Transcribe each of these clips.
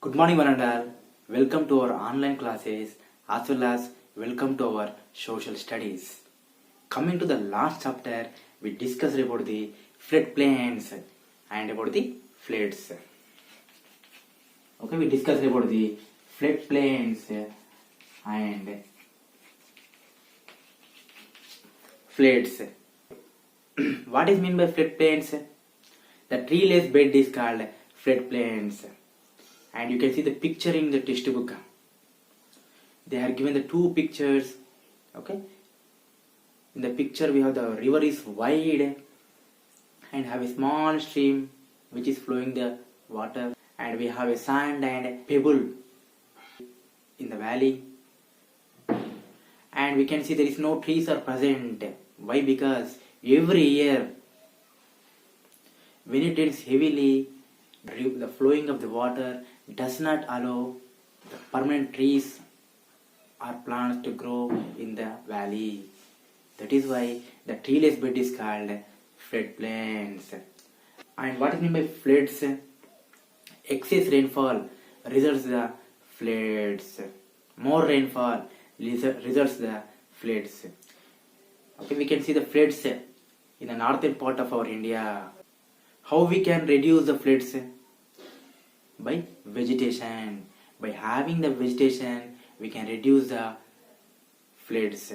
Good morning, one and all. Welcome to our online classes as well as welcome to our social studies. Coming to the last chapter, we discussed about the floodplains and about the floods. Okay, we discussed about the floodplains and floods. What is meant by floodplains? The treeless bed is called floodplains. And you can see the picture in the textbook. They are given the two pictures. Okay. In the picture we have the river is wide and have a small stream which is flowing the water, and we have a sand and pebble in the valley, and we can see there is no trees are present. Why? Because every year when it rains heavily, the flowing of the water does not allow the permanent trees or plants to grow in the valley. That is why the treeless bed is called floodplains. And what is meant by floods? Excess rainfall results the floods. More rainfall results the floods. Okay, we can see the floods in the northern part of our India. How we can reduce the floods? By vegetation. By having the vegetation, we can reduce the floods.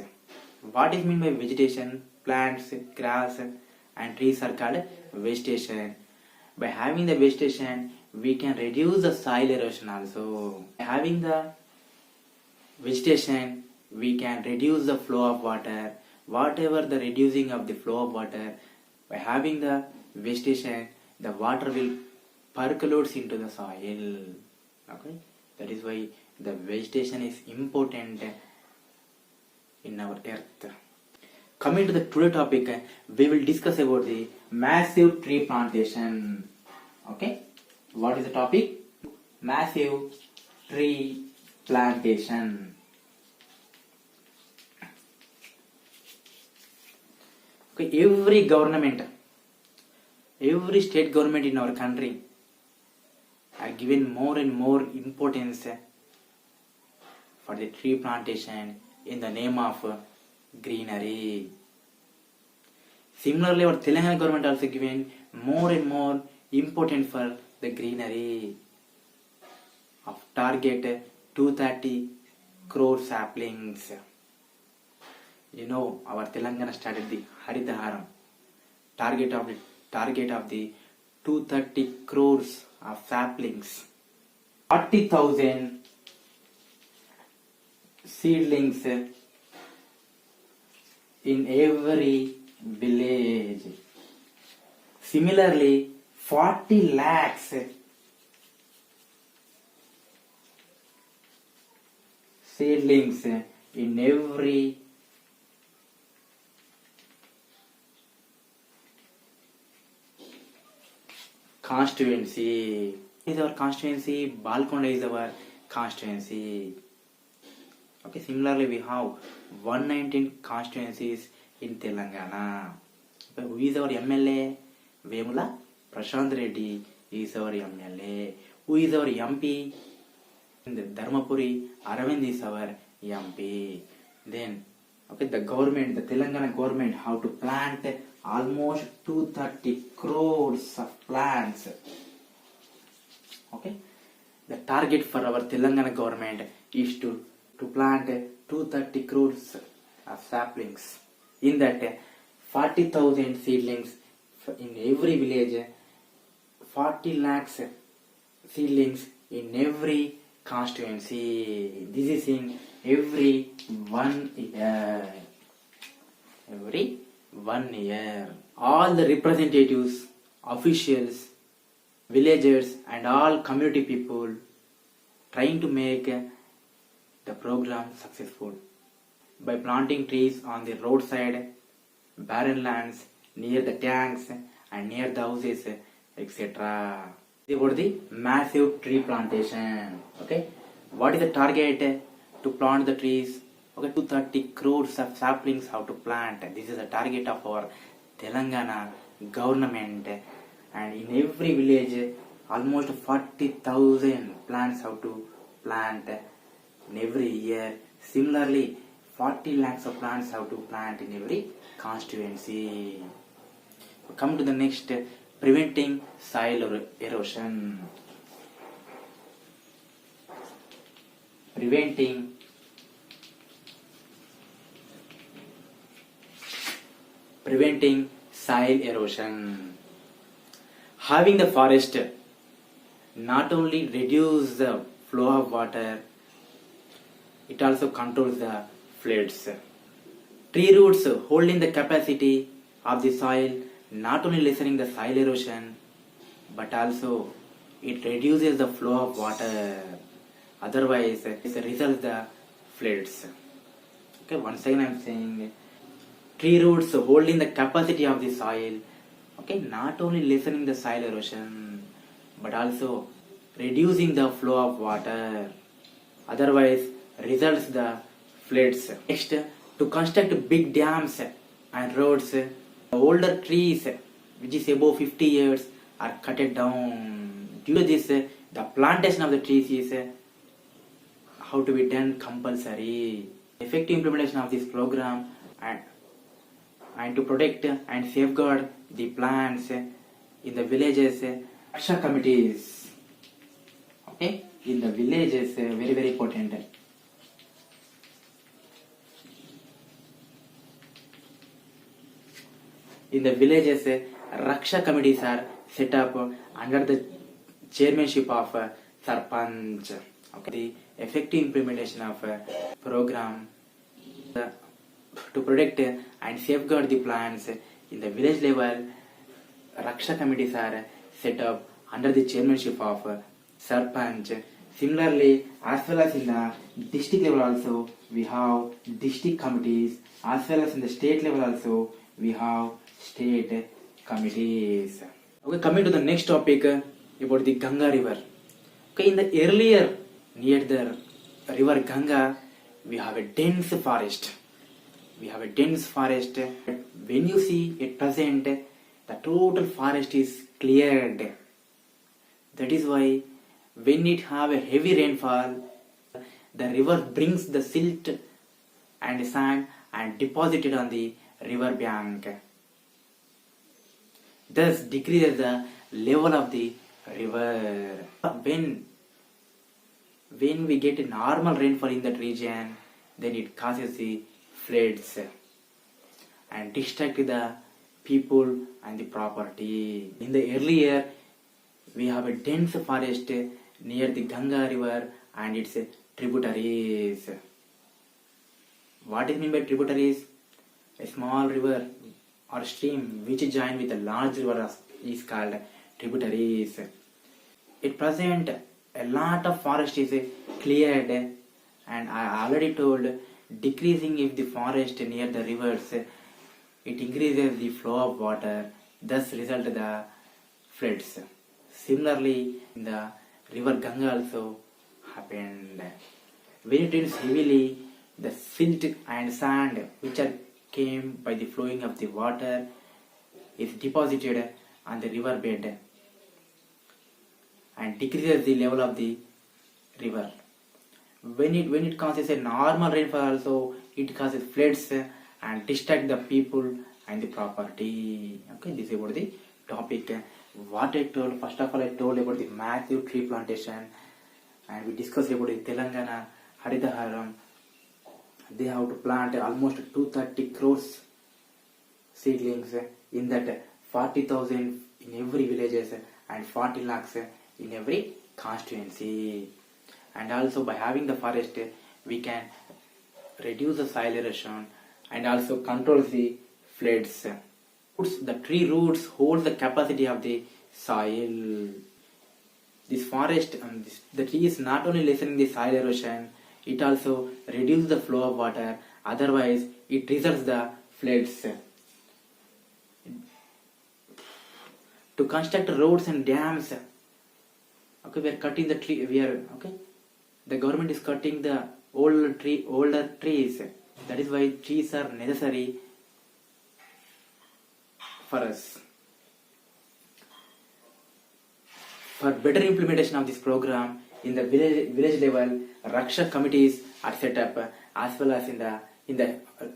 What is meant by vegetation? Plants, grass and trees are called vegetation. By having the vegetation, we can reduce the soil erosion also. By having the vegetation, we can reduce the flow of water. Whatever the reducing of the flow of water, by having the vegetation, the water will percolates into the soil. Okay, that is why the vegetation is important in our earth. Coming to the today topic, we will discuss about the massive tree plantation. Okay, what is the topic? Massive tree plantation. Okay, every government, every state government in our country are given more and more importance for the tree plantation in the name of greenery. Similarly, our Telangana government also given more and more importance for the greenery of target 230 crore saplings. You know, our Telangana started the Haritaharam target of the 230 crores of saplings. 40,000 seedlings in every village. Similarly, 40 lakhs seedlings in every constituency. Is our constituency, Balkonda is our constituency. Okay, similarly we have 119 constituencies in Telangana. Who is our MLA? Vemula Prashant Reddy is our MLA. Who is our MP? In the Dharmapuri, Aravind is our MP. Then, okay, the government, the Telangana government, how to plant almost 230 crores of plants. Okay, the target for our Telangana government is to plant 230 crores of saplings. In that, 40,000 seedlings in every village, 40 lakhs seedlings in every constituency. This is in every 1 year. Every 1 year. All the representatives, officials, villagers and all community people trying to make the program successful by planting trees on the roadside, barren lands, near the tanks and near the houses, etc. About the massive tree plantation. Okay, what is the target to plant the trees? Okay, 230 crores of saplings how to plant. This is the target of our Telangana government, and in every village almost 40,000 plants have to plant in every year. Similarly, 40 lakhs of plants have to plant in every constituency. Come to the next, preventing soil erosion. Preventing soil erosion. Having the forest not only reduce the flow of water, it also controls the floods. Tree roots holding the capacity of the soil, not only lessening the soil erosion, but also it reduces the flow of water. Otherwise, it results the floods. Okay, once again I am saying, tree roots holding the capacity of the soil, okay, not only lessening the soil erosion, but also reducing the flow of water. Otherwise, results the floods. Next, to construct big dams and roads, older trees which is above 50 years are cut down. Due to this, the plantation of the trees is how to be done compulsory. Effective implementation of this program and to protect and safeguard the plants in the villages, Raksha committees. Okay, in the villages, very very important. In the villages, Raksha committees are set up under the chairmanship of Sarpanch. Okay, the effective implementation of program to protect and safeguard the plants in the village level, Raksha committees are set up under the chairmanship of Sarpanch. Similarly, as well as in the district level also, we have district committees, as well as in the state level also, we have state committees. Okay, coming to the next topic about the Ganga river. Okay, in the earlier near the river Ganga, we have a dense forest. When you see at present, the total forest is cleared. That is why when it have a heavy rainfall, the river brings the silt and sand and deposited on the river bank. Thus decreases the level of the river. When we get a normal rainfall in that region, then it causes the floods and distract the people and the property. In the earlier, we have a dense forest near the Ganga river and its tributaries. What is meant by tributaries? A small river or stream which join with a large river is called tributaries. At present, a lot of forest is cleared, and I already told, decreasing if the forest near the rivers, it increases the flow of water, thus result the floods. Similarly, in the river Ganga also happened. When it rains heavily, the silt and sand which are came by the flowing of the water is deposited on the river bed and decreases the level of the river. When it causes a normal rainfall also, it causes floods and distract the people and the property. Okay, this is about the topic. What I told, first of all, I told about the massive tree plantation, and we discussed about the Telangana Haritaharam. They have to plant almost 230 crores seedlings, in that 40,000 in every villages and 40 lakhs in every constituency. And also by having the forest, we can reduce the soil erosion and also control the floods. The tree roots hold the capacity of the soil. This forest, the tree is not only lessening the soil erosion, it also reduces the flow of water. Otherwise, it results the floods. To construct roads and dams, okay, we are cutting the tree. The government is cutting the older trees. That is why trees are necessary for us. For better implementation of this program in the village level, Raksha committees are set up, as well as in the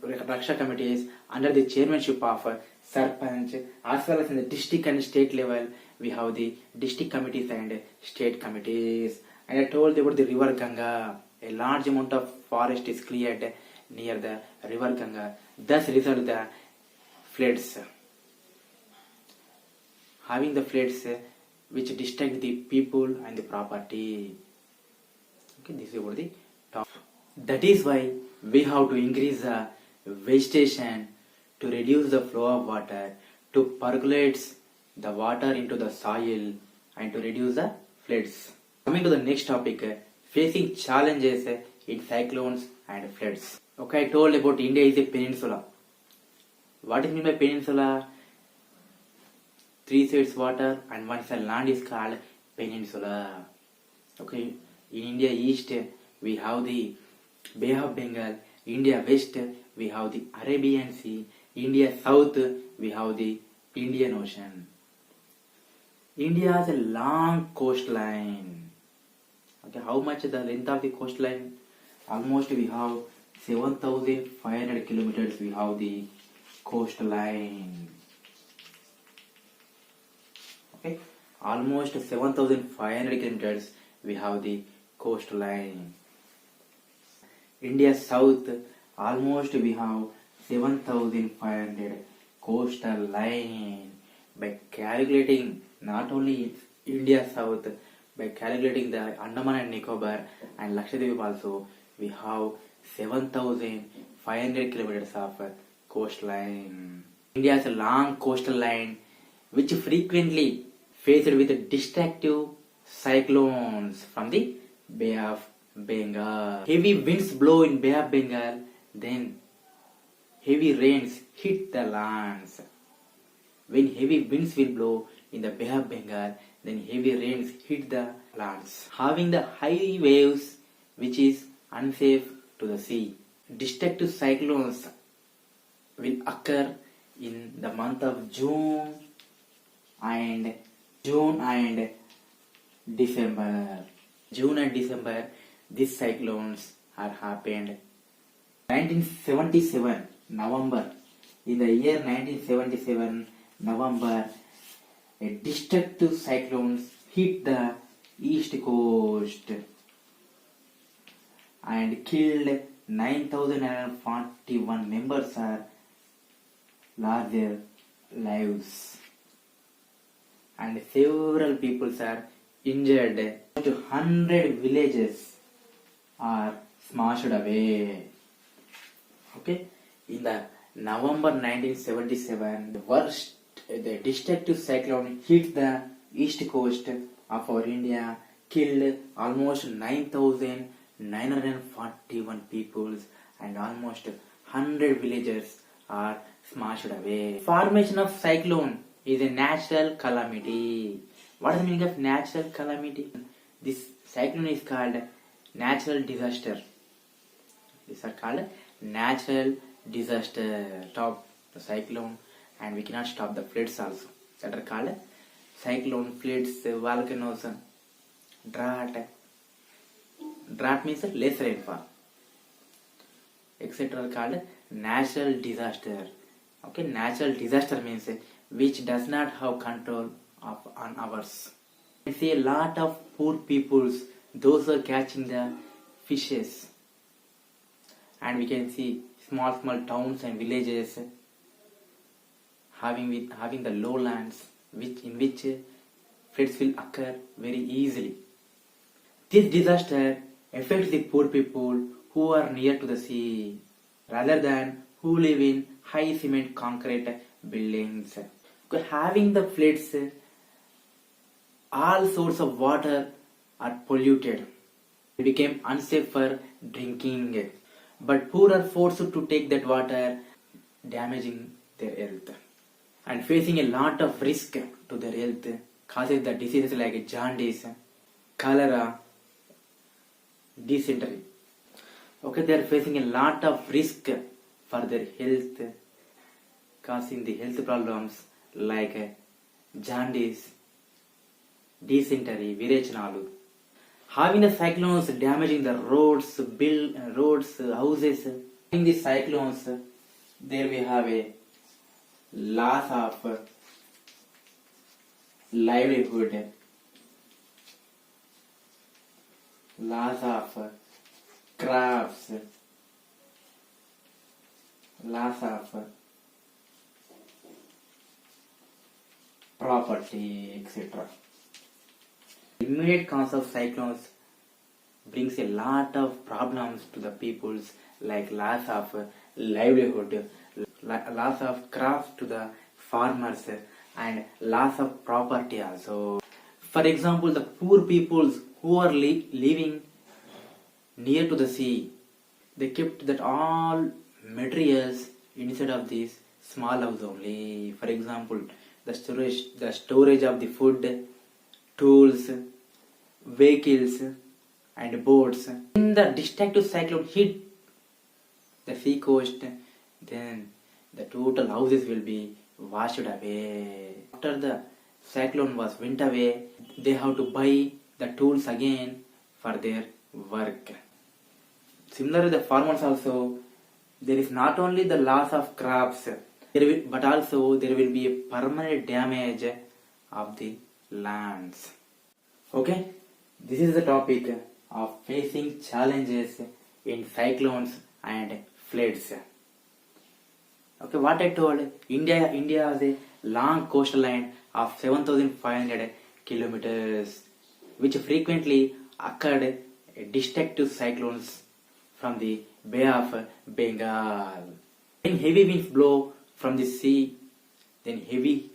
Raksha committees under the chairmanship of Sarpanch, as well as in the district and state level we have the district committees and state committees. And I told about the river Ganga. A large amount of forest is cleared near the river Ganga. Thus result the floods. Having the floods which distract the people and the property. Okay, this is about the top. That is why we have to increase the vegetation to reduce the flow of water, to percolate the water into the soil and to reduce the floods. Coming to the next topic, facing challenges in cyclones and floods. Okay, I told about India is a peninsula. What is meant by peninsula? Three sides water and one side land is called peninsula. Okay, in India east we have the Bay of Bengal. India west we have the Arabian Sea. India south we have the Indian Ocean. India has a long coastline. Okay, how much is the length of the coastline? Almost we have 7,500 kilometers. We have the coastline. Okay, almost 7,500 kilometers. We have the coastline. India south, almost we have 7,500 coastal line. By calculating not only India south, by calculating the Andaman and Nicobar and Lakshadweep also, we have 7,500 kilometers of coastline. India has a long coastal line which frequently faced with destructive cyclones from the Bay of Bengal. Heavy winds blow in Bay of Bengal, then heavy rains hit the lands. When heavy winds will blow in the Bay of Bengal, then heavy rains hit the lands, having the high waves which is unsafe to the sea. Destructive cyclones will occur in the month of June and December. June and December, these cyclones are happened. 1977 November. In the year 1977 November, a destructive cyclones hit the east coast and killed 9,041 members are lost their lives and several people are injured. 100 villages are smashed away. Okay, in the November 1977, the destructive cyclone hit the east coast of our India, killed almost 9,941 people and almost 100 villages are smashed away. Formation of cyclone is a natural calamity. What is the meaning of natural calamity? This cyclone is called natural disaster. These are called natural disaster. Stop the cyclone and we cannot stop the floods also. That are called cyclone, floods, volcanoes, drought. Drought means less rainfall, etc. called natural disaster. Okay, natural disaster means which does not have control on ours. We see a lot of poor peoples, those who are catching the fishes, and we can see small towns and villages having the lowlands in which floods will occur very easily. This disaster affects the poor people who are near to the sea rather than who live in high cement concrete buildings. Having the floods, all sources of water are polluted. It became unsafe for drinking. But poor are forced to take that water, damaging their health and facing a lot of risk to their health, causes the diseases like jaundice, cholera, dysentery. Okay, they are facing a lot of risk for their health, causing the health problems like jaundice, dysentery, విరేచనాలు. Having the cyclones damaging the roads, houses. In the cyclones, there we have a loss of livelihood, loss of crops, loss of property, etc. Immediate cause of cyclones brings a lot of problems to the peoples, like loss of livelihood, loss of crops to the farmers, and loss of property also. For example, the poor peoples who are living near to the sea, they kept that all materials inside of this small house only. For example, the storage of the food, tools, vehicles, and boats. When the destructive cyclone hit the sea coast, then the total houses will be washed away. After the cyclone went away, they have to buy the tools again for their work. Similarly, the farmers also, there is not only the loss of crops, but also there will be a permanent damage of the lands. Okay, this is the topic of facing challenges in cyclones and floods. Okay, what I told, India has a long coastline of 7,500 kilometers, which frequently occurred destructive cyclones from the Bay of Bengal. When heavy winds blow from the sea, then heavy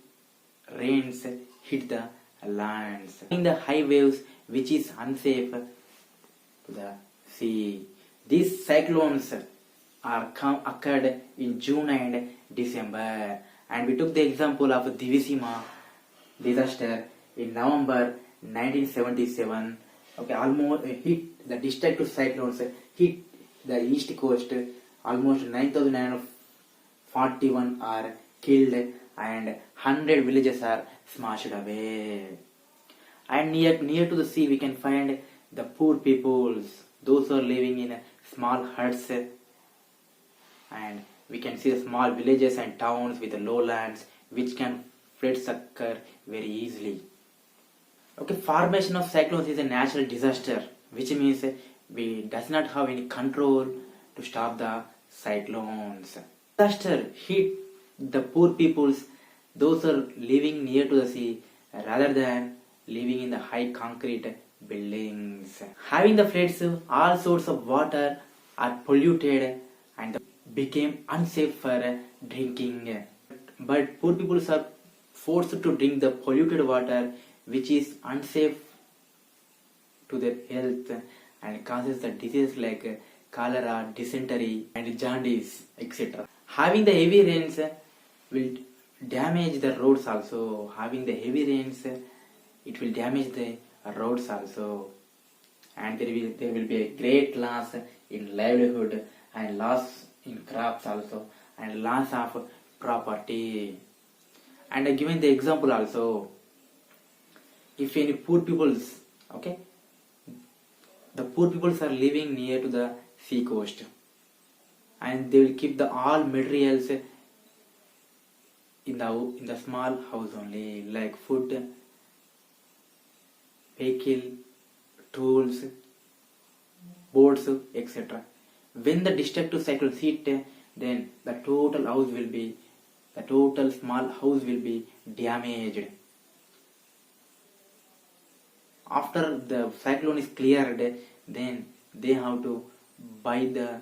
rains hit the lands. In the high waves, which is unsafe to the sea. These cyclones occurred in June and December, and we took the example of Divisima disaster in November 1977. Okay, almost hit the destructive cyclones hit the east coast. Almost 9,941 are killed and 100 villages are smashed away. And near to the sea, we can find the poor peoples, those who are living in small huts, and we can see the small villages and towns with the lowlands, which can floods occur very easily. Okay, formation of cyclones is a natural disaster, which means we does not have any control to stop the cyclones. Disaster hit the poor peoples, those are living near to the sea, rather than living in the high concrete buildings. Having the floods, all sorts of water are polluted and became unsafe for drinking. But poor people are forced to drink the polluted water, which is unsafe to their health and causes the diseases like cholera, dysentery, and jaundice, etc. Having the heavy rains will damage the roads also. Having the heavy rains, it will damage the roads also, and there will be a great loss in livelihood and loss in crops also, and loss of property. And I given the example also, if any poor peoples, okay, the poor peoples are living near to the sea coast, and they will keep the all materials in the small house only, like food, vehicle, tools, boats, etc. When the destructive cyclones hit, then the total small house will be damaged. After the cyclone is cleared, then they have to buy the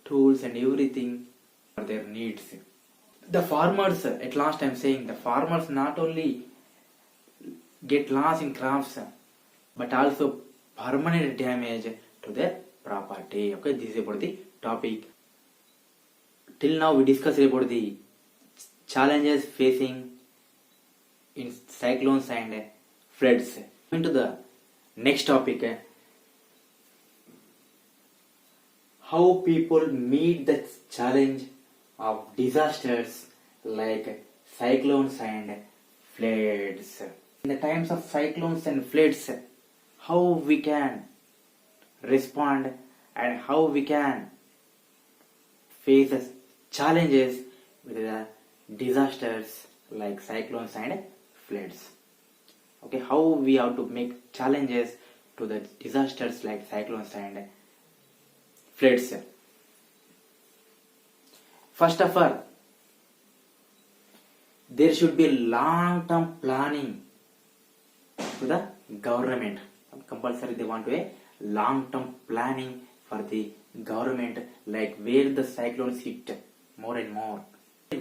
tools and everything for their needs. The farmers, at last I am saying, the farmers not only get loss in crops, but also permanent damage to their property. Okay, this is about the topic. Till now we discussed about the challenges facing in cyclones and floods. Into the next topic, how people meet the challenge of disasters like cyclones and floods. In the times of cyclones and floods, how we can respond and how we can face the challenges with the disasters like cyclones and floods. Okay, how we have to make challenges to the disasters like cyclones and floods. First of all, there should be long-term planning to the government. Compulsory they want to a long-term planning for the government, like where the cyclones hit more and more.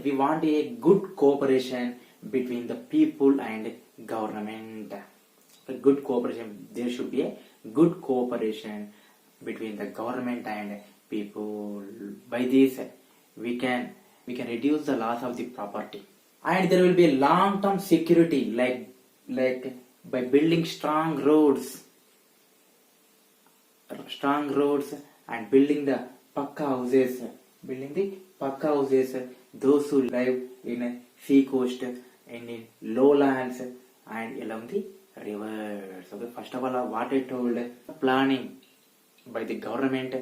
We want a good cooperation between the people and government. A good cooperation. There should be a good cooperation between the government and people. By this, we can reduce the loss of the property, and there will be a long-term security, like by building strong roads and building the pakka houses, those who live in a sea coast and in lowlands and along the rivers. Okay, first of all, what I told, planning by the government,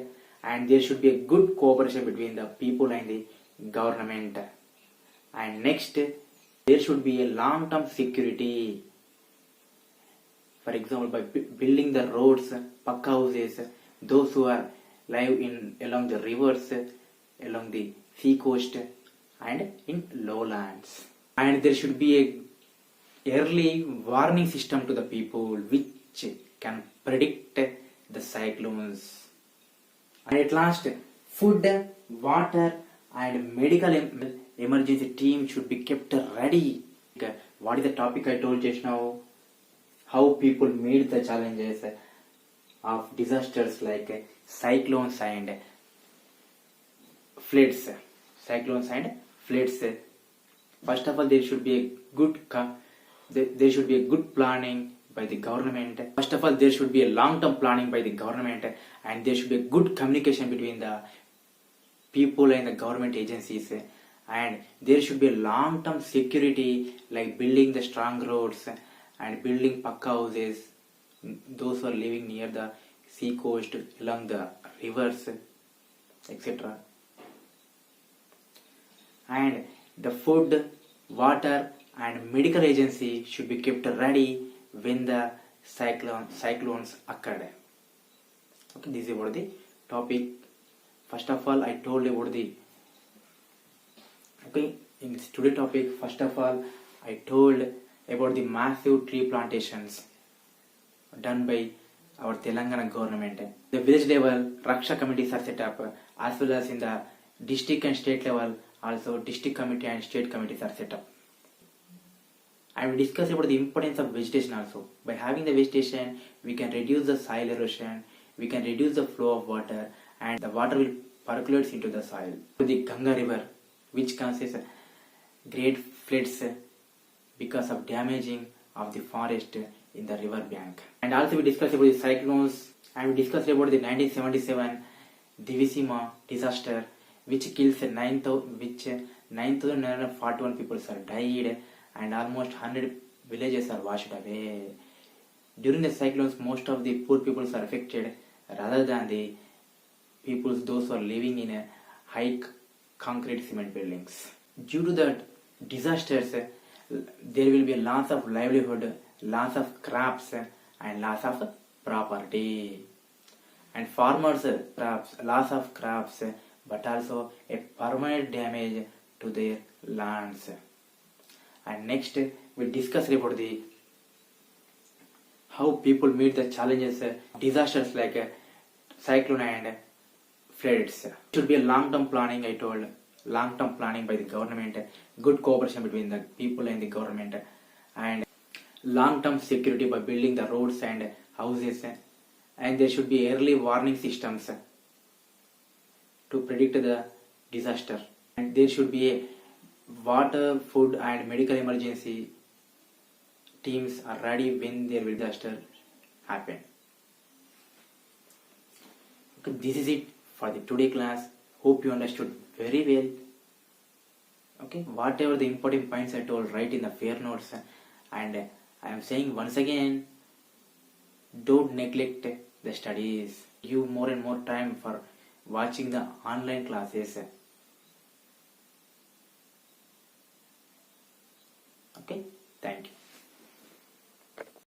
and there should be a good cooperation between the people and the government. And next, there should be a long-term security. For example, by building the roads, pakka houses, those who are live in along the rivers, along the sea coast and in lowlands. And there should be a early warning system to the people which can predict the cyclones. And at last, food, water and medical emergency team should be kept ready. What is the topic I told just now? How people meet the challenges of disasters like cyclones and floods. First of all, there should be a good planning by the government. First of all, there should be a long-term planning by the government, and there should be a good communication between the people and the government agencies, and there should be a long-term security like building the strong roads and building pakka houses, those who are living near the sea coast, along the rivers, etc. And the food, water and medical agency should be kept ready when the cyclones occurred. Okay, this is about the topic. First of all, I told about the in this today topic. First of all, I told about the massive tree plantations done by our Telangana government. The village level Raksha committees are set up, as well as in the district and state level also district committee and state committees are set up. I will discuss about the importance of vegetation also. By having the vegetation, we can reduce the soil erosion, we can reduce the flow of water, and the water will percolate into the soil. The Ganga river, which causes great floods because of damaging of the forest in the river bank. And also we discussed about the cyclones, and we discussed about the 1977 Divisima disaster, which kills 9,941 people are died, and almost 100 villages are washed away. During the cyclones, most of the poor people are affected rather than the people, those who are living in a high concrete cement buildings. Due to the disasters, there will be a loss of livelihood, loss of crops and loss of property. And farmers loss of crops, but also a permanent damage to their lands. And next, we'll discuss about the how people meet the challenges, disasters like cyclone and floods. It should be a long-term planning, I told. Long-term planning by the government, good cooperation between the people and the government, and long-term security by building the roads and houses. And there should be early warning systems to predict the disaster. And there should be a water, food and medical emergency teams are ready when there will disaster happen. Okay, this is it for the today class. Hope you understood very well. Okay, whatever the important points I told, write in the fair notes, and I am saying once again, don't neglect the studies. Give more and more time for watching the online classes. Okay, thank you.